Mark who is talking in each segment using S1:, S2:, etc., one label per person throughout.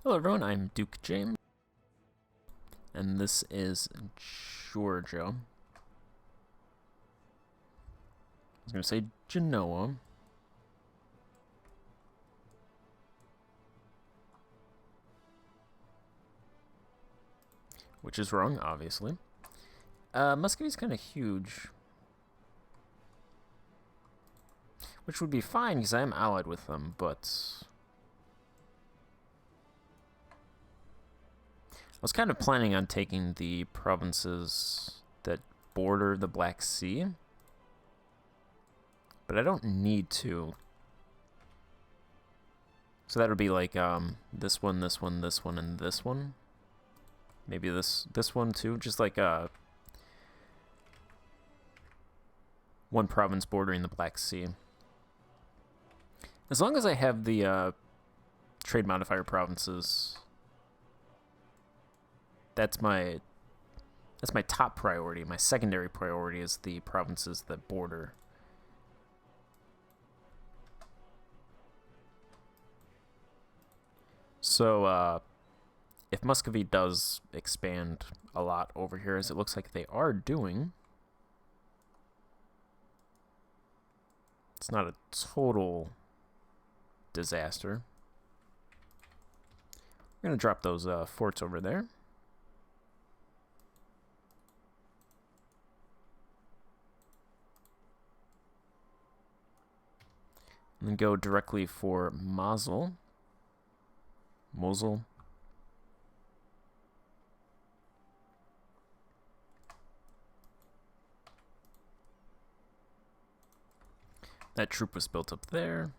S1: Hello everyone, I'm Duke James, and this is Georgia. I was going to say Genoa. Which is wrong, obviously. Muscovy's kind of huge. Which would be fine, because I am allied with them, but... I was kind of planning on taking the provinces that border the Black Sea. But I don't need to. So that would be like this one, this one, this one, and this one. Maybe this one too. Just like one province bordering the Black Sea. As long as I have the trade modifier provinces, that's my top priority. My secondary priority is the provinces that border. So if Muscovy does expand a lot over here, as it looks like they are doing, it's not a total disaster. We're going to drop those forts over there. And then go directly for Mosul. That troop was built up there.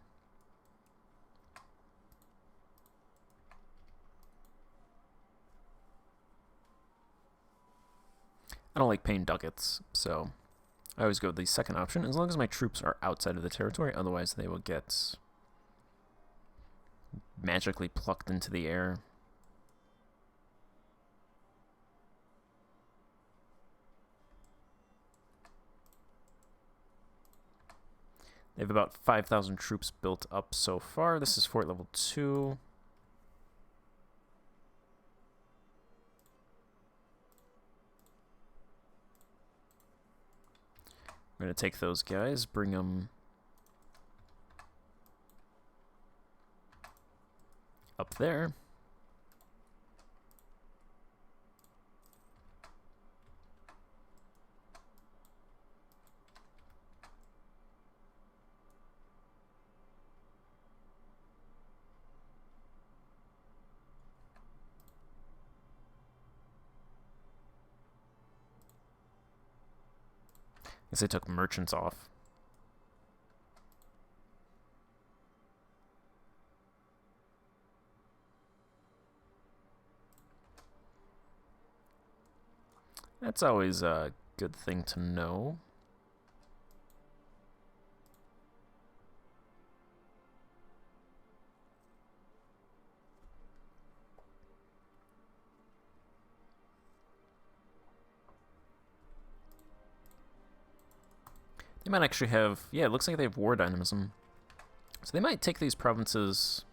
S1: I don't like paying ducats, so I always go with the second option, as long as my troops are outside of the territory, otherwise they will get magically plucked into the air. They have about 5,000 troops built up so far. This is fort level 2. I'm going to take those guys, bring them up there. I guess I took merchants off. That's always a good thing to know. They might actually have... Yeah, it looks like they have war dynamism. So they might take these provinces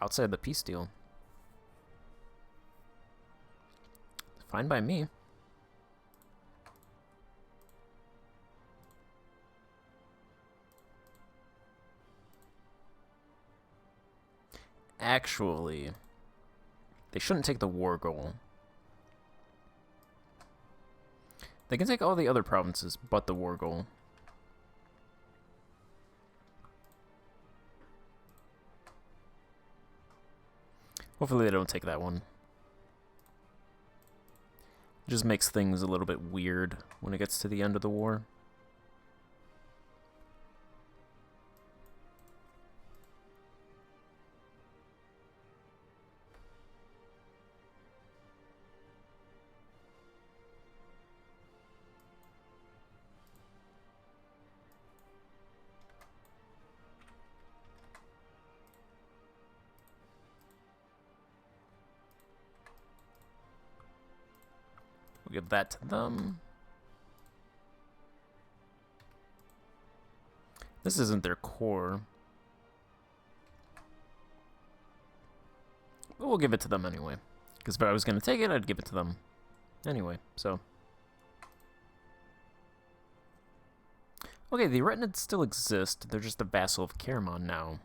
S1: outside the peace deal. Fine by me. Actually, they shouldn't take the war goal. They can take all the other provinces but the war goal. Hopefully they don't take that one. It just makes things a little bit weird when it gets to the end of the war. We'll give that to them. This isn't their core. But we'll give it to them anyway. Because if I was going to take it, I'd give it to them anyway, so. Okay, the Retinids still exist. They're just a vassal of Karaman now.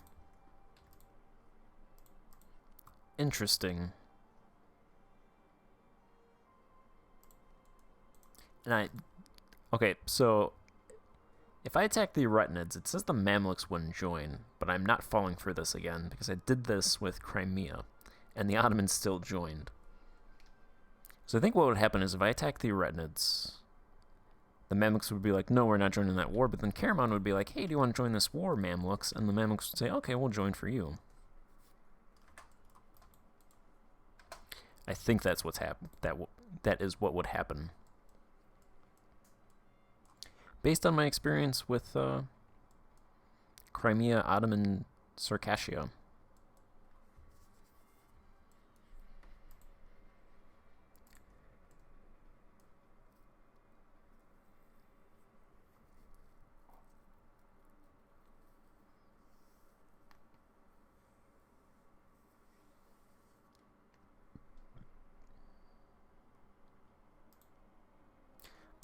S1: Interesting. And okay, so if I attack the Retinids, it says the Mamluks wouldn't join, but I'm not falling for this again because I did this with Crimea, and the Ottomans still joined. So I think what would happen is if I attack the Retinids, the Mamluks would be like, no, we're not joining that war, but then Karaman would be like, hey, do you want to join this war, Mamluks? And the Mamluks would say, okay, we'll join for you. I think that's what's happened. That is what would happen. Based on my experience with Crimea, Ottoman, Circassia.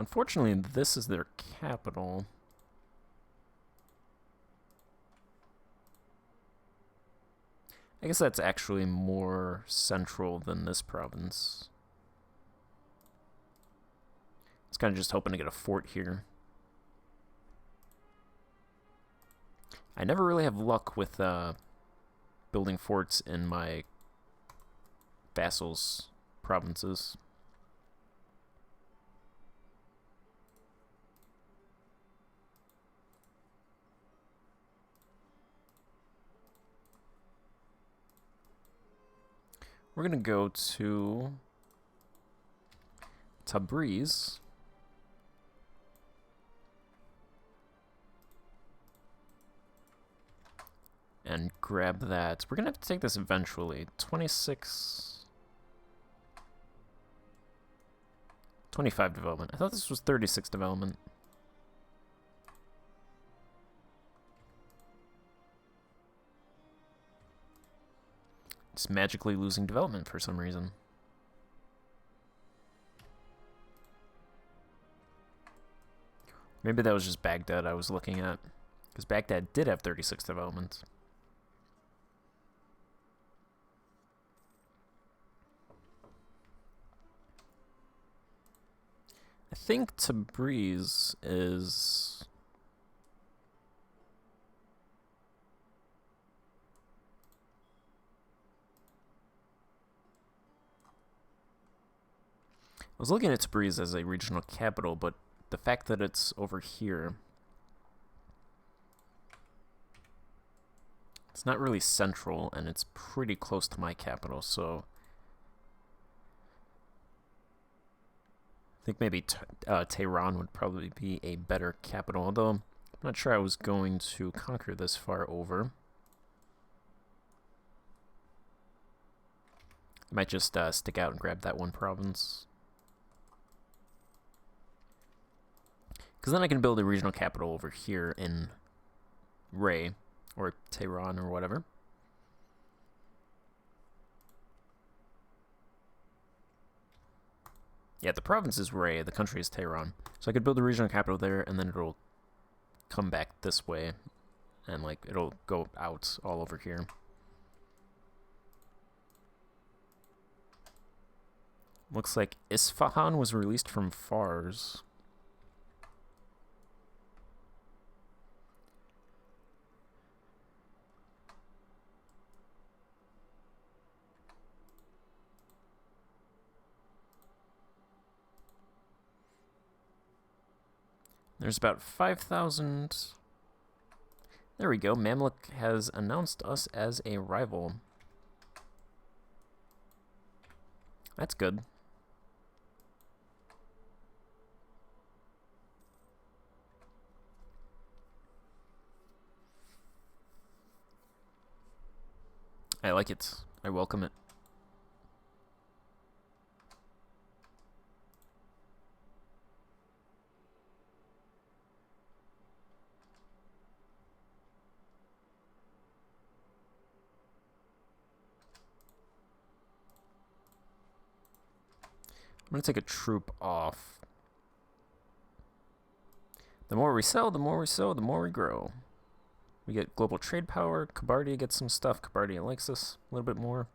S1: Unfortunately, this is their capital. I guess that's actually more central than this province. I was kind of just hoping to get a fort here. I never really have luck with building forts in my vassals' provinces. We're going to go to Tabriz. And grab that. We're going to have to take this eventually. 25 development. I thought this was 36 development. It's magically losing development for some reason. Maybe that was just Baghdad I was looking at. Because Baghdad did have 36 developments. I think Tabriz is... I was looking at Tabriz as a regional capital, but the fact that it's over here, it's not really central, and it's pretty close to my capital, so I think maybe Tehran would probably be a better capital, although I'm not sure I was going to conquer this far over. I might just stick out and grab that one province. Because then I can build a regional capital over here in Ray, or Tehran, or whatever. Yeah, the province is Ray, the country is Tehran. So I could build a regional capital there, and then it'll come back this way, and like it'll go out all over here. Looks like Isfahan was released from Fars. There's about 5,000. There we go. Mamluk has announced us as a rival. That's good. I like it. I welcome it. I'm going to take a troop off. The more we sell, the more we sow, the more we grow. We get global trade power. Kabardia gets some stuff. Kabardia likes us a little bit more.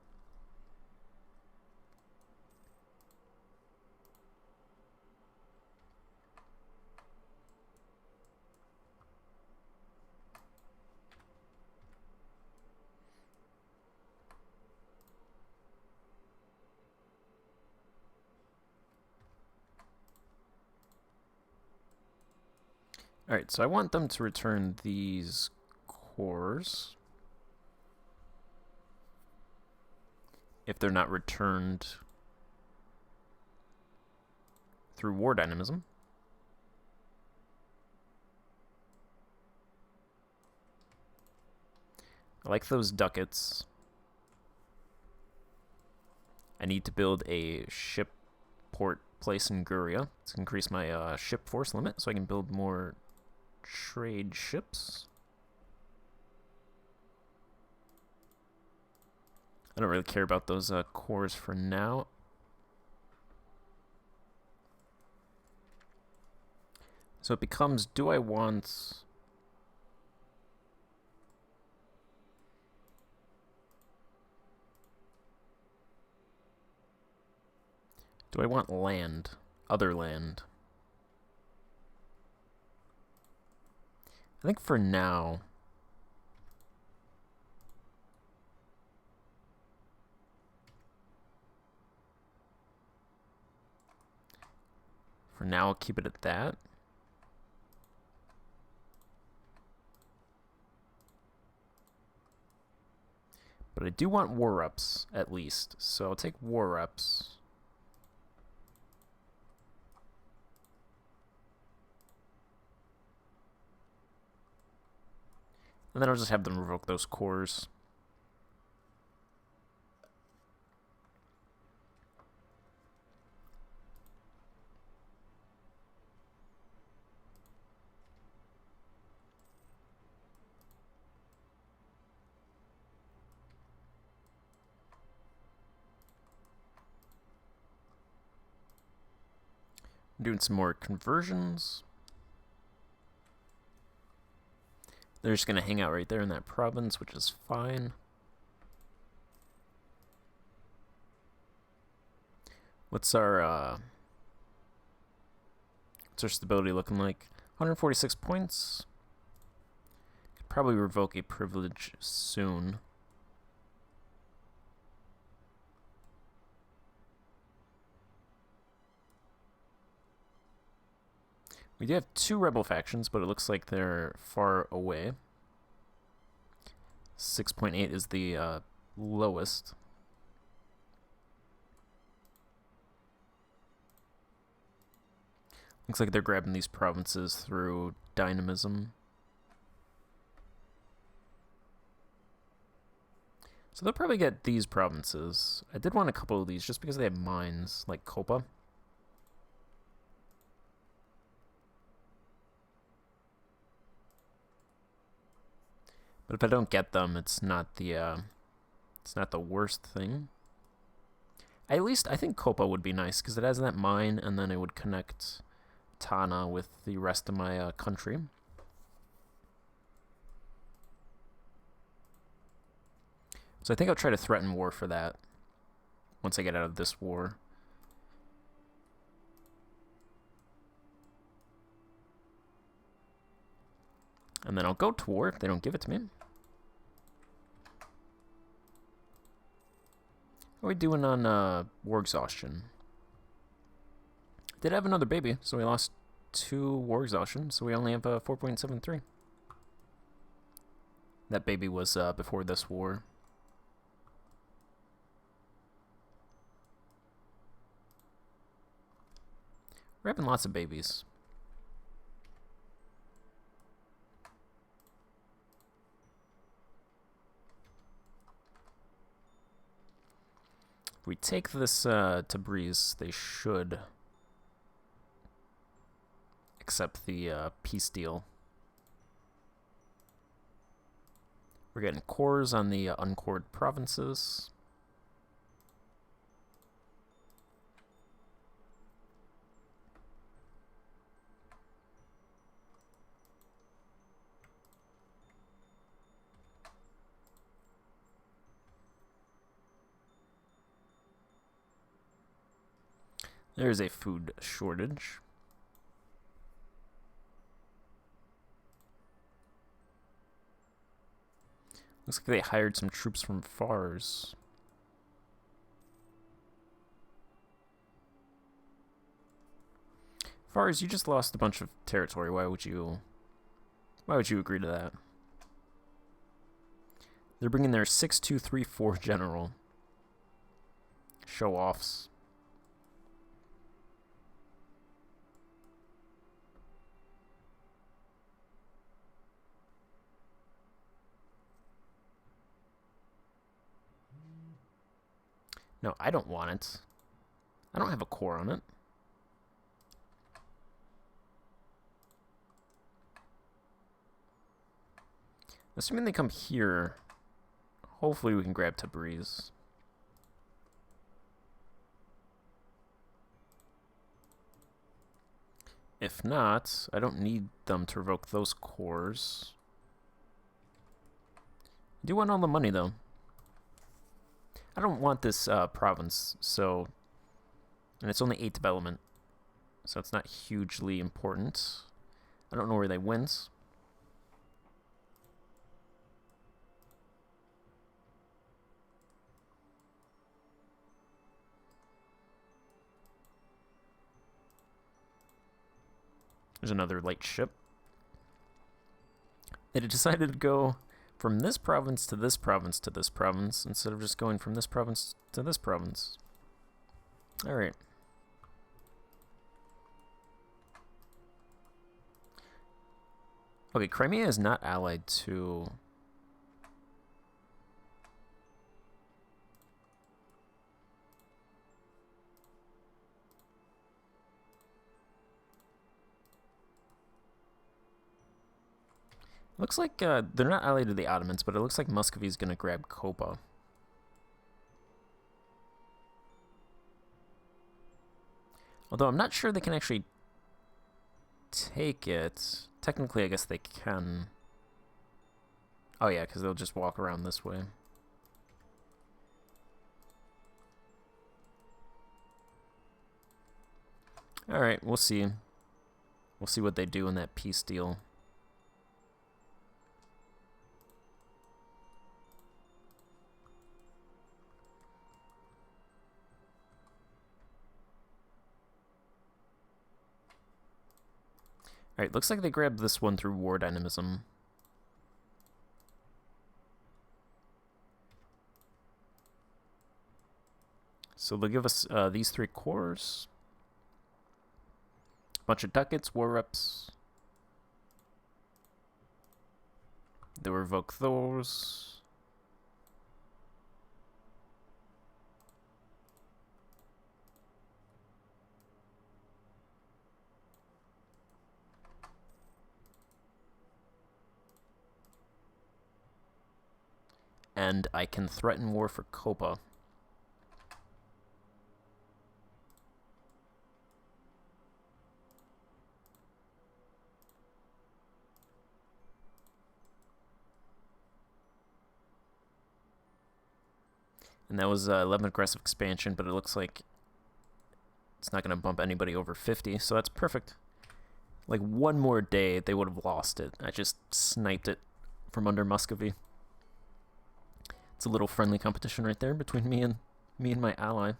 S1: Alright, so I want them to return these cores. If they're not returned through war dynamism. I like those ducats. I need to build a ship port place in Guria to increase my ship force limit so I can build more trade ships. I don't really care about those cores for now. So it becomes, do I want... Do I want land? Other land? I think for now... For now, I'll keep it at that. But I do want war reps, at least. So I'll take war reps. And then I'll just have them revoke those cores. I'm doing some more conversions. They're just going to hang out right there in that province, which is fine. What's our stability looking like? 146 points. Could probably revoke a privilege soon. We do have 2 rebel factions, but it looks like they're far away. 6.8 is the lowest. Looks like they're grabbing these provinces through dynamism. So they'll probably get these provinces. I did want a couple of these just because they have mines, like Kopa. But if I don't get them, it's not the worst thing. At least I think Kopa would be nice because it has that mine, and then it would connect Tana with the rest of my country. So I think I'll try to threaten war for that once I get out of this war. And then I'll go to war if they don't give it to me. How are we doing on war exhaustion? Did have another baby, so we lost 2 war exhaustion, so we only have 4.73. That baby was before this war. We're having lots of babies. If we take this Tabriz, they should accept the peace deal. We're getting cores on the uncored provinces. There's a food shortage. Looks like they hired some troops from Fars. Fars, you just lost a bunch of territory. Why would you agree to that? They're bringing their 6234 general. Show-offs. No, I don't want it. I don't have a core on it. Assuming they come here, hopefully we can grab Tabriz. If not, I don't need them to revoke those cores. I do want all the money, though. I don't want this province, so... And it's only 8 development, so it's not hugely important. I don't know where they went. There's another light ship. They decided to go from this province to this province to this province instead of just going from this province to this province. Alright. Okay, Crimea is not allied to... Looks like they're not allied to the Ottomans, but it looks like Muscovy's gonna grab Kopa. Although I'm not sure they can actually take it. Technically, I guess they can. Oh yeah, because they'll just walk around this way. Alright, we'll see. We'll see what they do in that peace deal. Alright, looks like they grabbed this one through war dynamism. So they'll give us these 3 cores. A bunch of ducats, war reps. They'll revoke those. And I can threaten war for Kopa. And that was 11 aggressive expansion, but it looks like it's not going to bump anybody over 50, so that's perfect. Like, one more day, they would have lost it. I just sniped it from under Muscovy. It's a little friendly competition right there between me and my ally.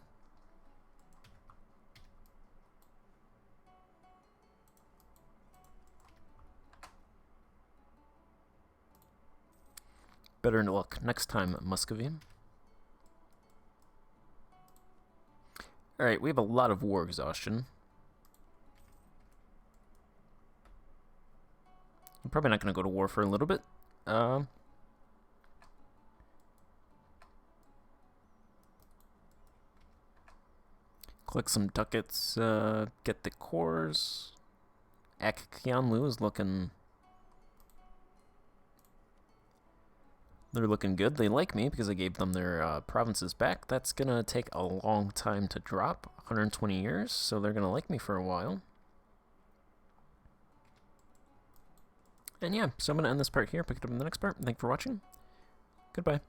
S1: Better luck next time, Muscovy. Alright, we have a lot of war exhaustion. I'm probably not going to go to war for a little bit. Collect some ducats, get the cores. Ak Kianlu is looking... They're looking good. They like me because I gave them their provinces back. That's going to take a long time to drop, 120 years, so they're going to like me for a while. And yeah, so I'm going to end this part here, pick it up in the next part. Thanks for watching. Goodbye.